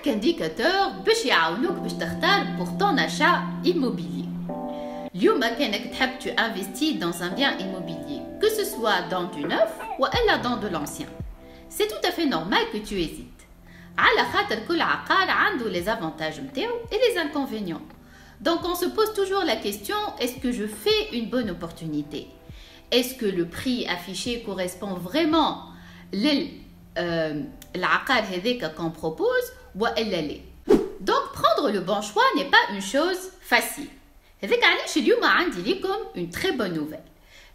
5 indicateurs باش يعاونوك باش تختار pour ton achat immobilier. اليوم كانك تحب tu investis dans un bien immobilier, que ce soit dans du neuf ou dans de l'ancien. C'est tout à fait normal que tu hésites. على خاطر كل عقار عنده les avantages نتاعو et les inconvénients. Donc on se pose toujours la question, est-ce que je fais une bonne opportunité? Est-ce que le prix affiché correspond vraiment l'عقار هذاك qu'on propose ou elle? Donc prendre le bon choix n'est pas une chose facile. هذاك علاش اليوم عندي لكم une très bonne nouvelle.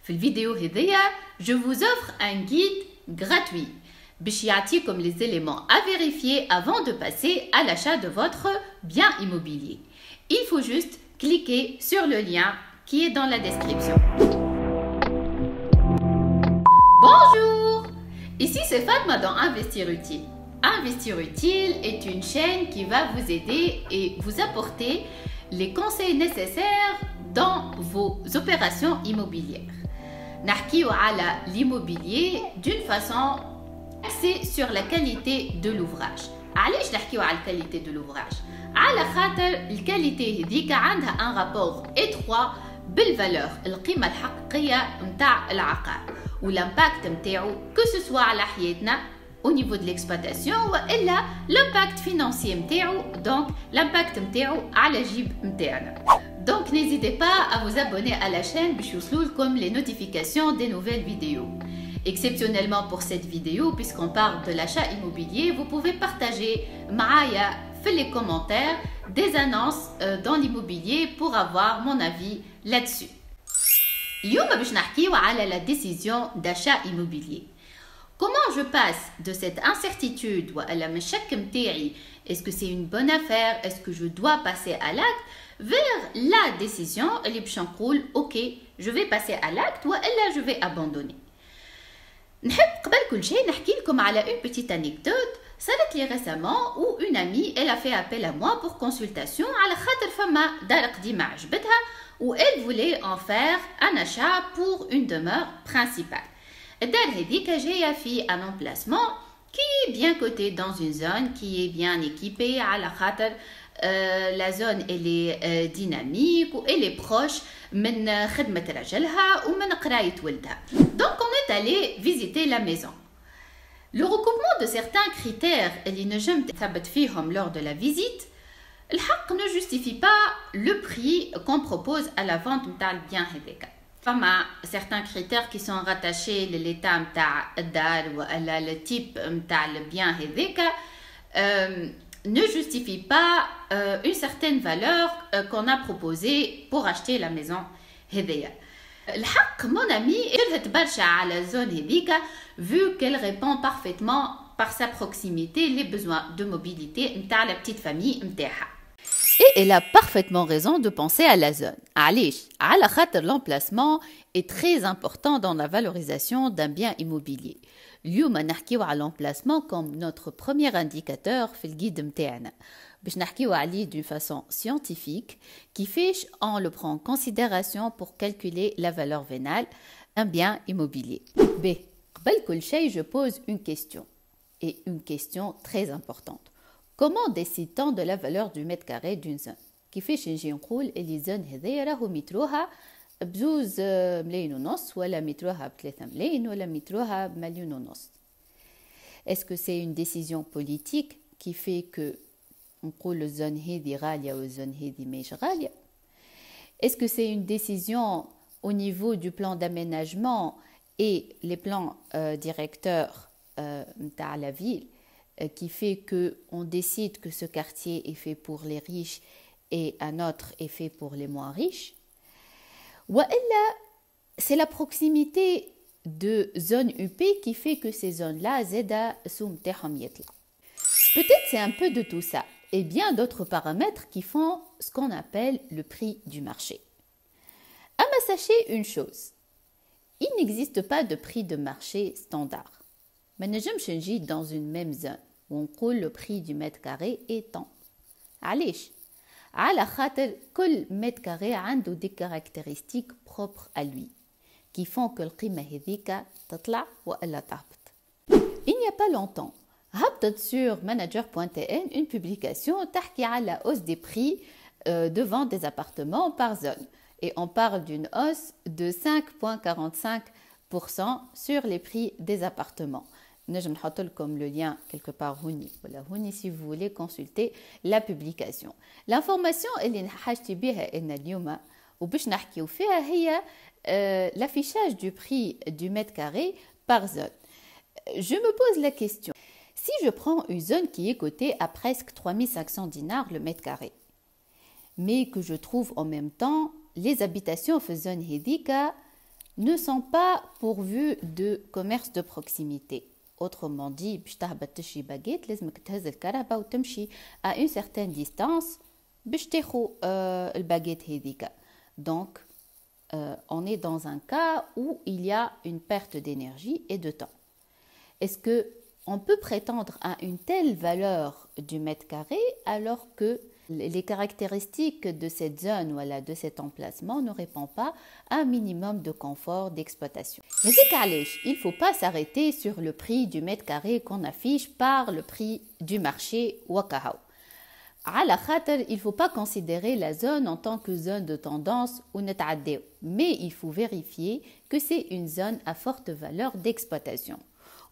في الفيديو هذيا je vous offre un guide gratuit باش يعطيكم les éléments à vérifier avant de passer à l'achat de votre bien immobilier. Il faut juste cliquer sur le lien qui est dans la description. Bonjour! Ici c'est Fatma dans Investir Utile. Investir Utile est une chaîne qui va vous aider et vous apporter les conseils nécessaires dans vos opérations immobilières. نحكيو على l'immobilier d'une façon axée sur la qualité de l'ouvrage. علاش نحكيو على la qualité de l'ouvrage؟ على خاطر الكاليتي هذيك عندها ان رابور étroit بالفالور القيمه الحقيقيه نتاع العقار والامباكت نتاعو que ce soit على حياتنا au niveau de l'exploitation والا l'impact financier نتاعو donc l'impact نتاعو على جيب نتاعنا. Donc n'hésitez pas à vous abonner à la chaîne باش يوصلولكم les notifications des nouvelles vidéos. Exceptionnellement pour cette vidéo, puisqu'on parle de l'achat immobilier, vous pouvez partager معايا les commentaires des annonces dans l'immobilier pour avoir mon avis là-dessus. اليوم باش نحكيو على la décision d'achat immobilier. Comment je passe de cette incertitude ou à la مشك متاعي, est-ce que c'est une bonne affaire, est-ce que je dois passer à l'acte, vers la décision اللي باش نقول ok je vais passer à l'acte ou الا je vais abandonner. نحب قبل كل شيء نحكي لكم على une petite anecdote صارت لي récemment où une amie elle a fait appel à moi pour consultation على خاطر فما دار قديمة عجبتها où elle voulait en faire un achat pour une demeure principale. الدار هذيك جاية في un emplacement qui est bien coté dans une zone qui est bien équipée على خاطر la zone elle est dynamique ou elle est proche من خدمة رجلها ومن قراية ولدها. Donc on est allé visiter la maison. Le recoupement de certains critères اللي نجم تثبت فيهم lors de la visite الحق ne justifie pas le prix qu'on propose à la vente نتاع البيان هذاك. فما certains critères qui sont rattachés للإيتا نتاع الدار ولا le type نتاع البيان هذاك ne justifie pas une certaine valeur qu'on a proposée pour acheter la maison هذيا. الحق mon amie جلت برشا على الزون هذيك vu qu'elle répond parfaitement par sa proximité les besoins de mobilité نتاع la petite famille نتاعها. Et elle a parfaitement raison de penser à la zone. علاش؟ على خاطر l'emplacement est très important dans la valorisation d'un bien immobilier. اليوم نحكيو على l'emplacement comme notre premier indicateur في الجيد نتاعنا. باش نحكيو عليه d'une façon scientifique qui fait on le prend en considération pour calculer la valeur vénale d'un bien immobilier. B. قبل كل شيء je pose une question et une question très importante. Comment décide-t-on de la valeur du mètre carré d'une zone? كيفاش نجي نقول اللي زون هذيا راهو متروها بزوز ملايين ونص ولا متروها بثلاثة ملايين ولا متروها بمليون ونص. Est-ce que c'est une décision politique qui fait que نقول الزون هذي غالية والزون هذي ماهيش غالية؟ Est-ce que c'est une décision au niveau du plan d'aménagement et les plans directeurs نتاع la ville qui fait que on décide que ce quartier est fait pour les riches et un autre est fait pour les moins riches? Ou là, c'est la proximité de zones UP qui fait que ces zones-là zeda soum tehom yetla. Peut-être c'est un peu de tout ça et bien d'autres paramètres qui font ce qu'on appelle le prix du marché. Mais sachez une chose, il n'existe pas de prix de marché standard. ما نجمش نجي dans une même zone où on coule le prix du mètre carré est tant. علاش؟ على خاطر كل mètre carré عنده des caractéristiques propres à lui qui font que القيمة هذيك تطلع ولا تهبط. Il n'y a pas longtemps, هبطت sur manager.tn une publication تحكي على la hausse des prix de vente des appartements par zone. Et on parle d'une hausse de 5,45% sur les prix des appartements. Je vais mettre le lien quelque part si vous voulez consulter la publication. L'information اللي نحاجتي بها إن اليوم وباش نحكيو فيها هي l'affichage du prix du mètre carré par zone. Je me pose la question. Si je prends une zone qui est cotée à presque 3500 dinars le mètre carré, mais que je trouve en même temps les habitations في zone هذيك ne sont pas pourvues de commerce de proximité. Autrement dit, باش تهبط تشري باغيت لازمك تهز الكرهبة وتمشي à une certaine distance باش تاخو الباغيت هذيك. Donc, on est dans un cas où il y a une perte d'énergie et de temps. Est-ce qu'on peut prétendre à une telle valeur du mètre carré alors que les caractéristiques de cette zone, voilà, de cet emplacement ne répondent pas à un minimum de confort d'exploitation? Il ne faut pas s'arrêter sur le prix du mètre carré qu'on affiche par le prix du marché Wakahao. Il ne faut pas considérer la zone en tant que zone de tendance ou netadeo, mais il faut vérifier que c'est une zone à forte valeur d'exploitation.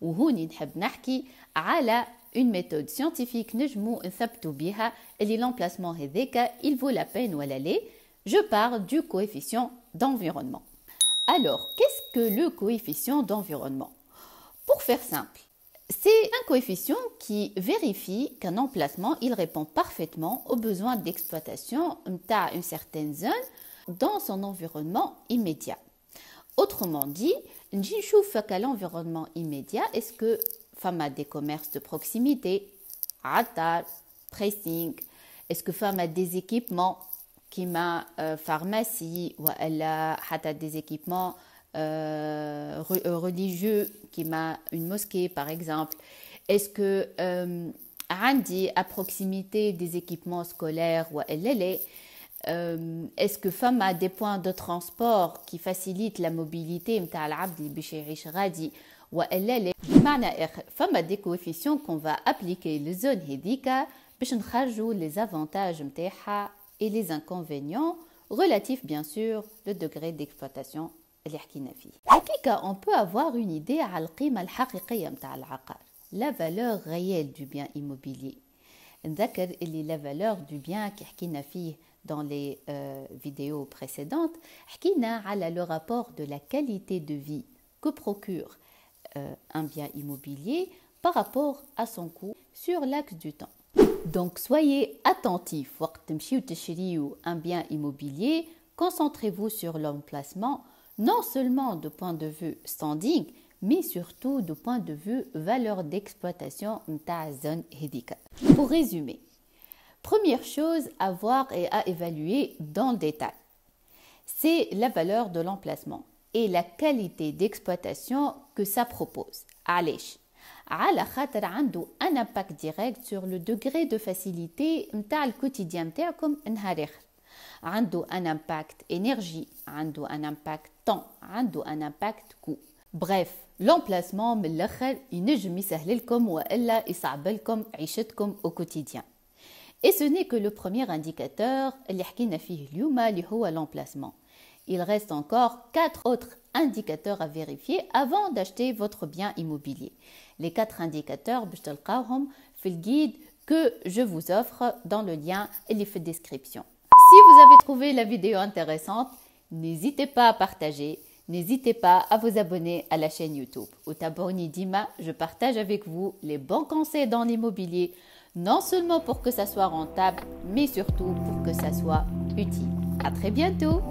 وهوني نحب نحكي على une méthode scientifique نجمو نثبتو بها اللي l'emplacement هذاك il vaut la peine ولا لا. Je parle du coefficient d'environnement. Alors, qu'est-ce que le coefficient d'environnement? Pour faire simple, c'est un coefficient qui vérifie qu'un emplacement il répond parfaitement aux besoins d'exploitation d'une certaine zone dans son environnement immédiat. Autrement dit, نجي نشوف qu'à l'environnement immédiat, est-ce que femme a des commerces de proximité, عطار, pressing, est-ce que femme a des équipements qui m'a pharmacie ou elle a des équipements religieux qui m'a une mosquée par exemple. Est-ce que عندي à proximité des équipements scolaires ou elle est. Est-ce que femme a des points de transport qui facilitent la mobilité متاع العبد اللي باش يعيش غادي والا لا؟ بمعنى اخر فما des coefficients qu'on va appliquer les zones هذيك باش نخرجوا les avantages نتاعها et les inconvénients relatifs bien sûr le degré d'exploitation اللي حكينا فيه. هكاك on peut avoir une idée على القيمة الحقيقية نتاع العقار, la valeur réelle du bien immobilier. نذكر اللي la valeur du bien كي حكينا فيه dans les vidéos précédentes, حكينا على le rapport de la qualité de vie que procure un bien immobilier par rapport à son coût sur l'axe du temps. Donc soyez attentifs وقت تمشيو تشريو un bien immobilier, concentrez-vous sur l'emplacement non seulement de point de vue standing mais surtout de point de vue valeur d'exploitation نتاع zone هذيك. Pour résumer, première chose à voir et à évaluer dans le détail, c'est la valeur de l'emplacement et la qualité d'exploitation que ça propose. علاش؟ على خاطر عنده un impact direct sur le degré de facilité نتاع الكوتيديان نتاعكم نهار آخر. عنده un impact énergie, عنده un impact temps, عنده un impact coût. Bref, l'emplacement من الآخر ينجم يسهل لكم وإلا يصعب لكم عيشتكم au quotidien. Et ce n'est que le premier indicateur اللي حكينا فيه اليوم اللي هو l'emplacement. Il reste encore 4 autres indicateurs à vérifier avant d'acheter votre bien immobilier. Les 4 indicateurs باش تلقاوهم في le guide que je vous offre dans le lien اللي في description. Si vous avez trouvé la vidéo intéressante, n'hésitez pas à partager, n'hésitez pas à vous abonner à la chaîne YouTube. Ou t'abonner Dima, je partage avec vous les bons conseils dans l'immobilier, non seulement pour que ça soit rentable, mais surtout pour que ça soit utile. À très bientôt!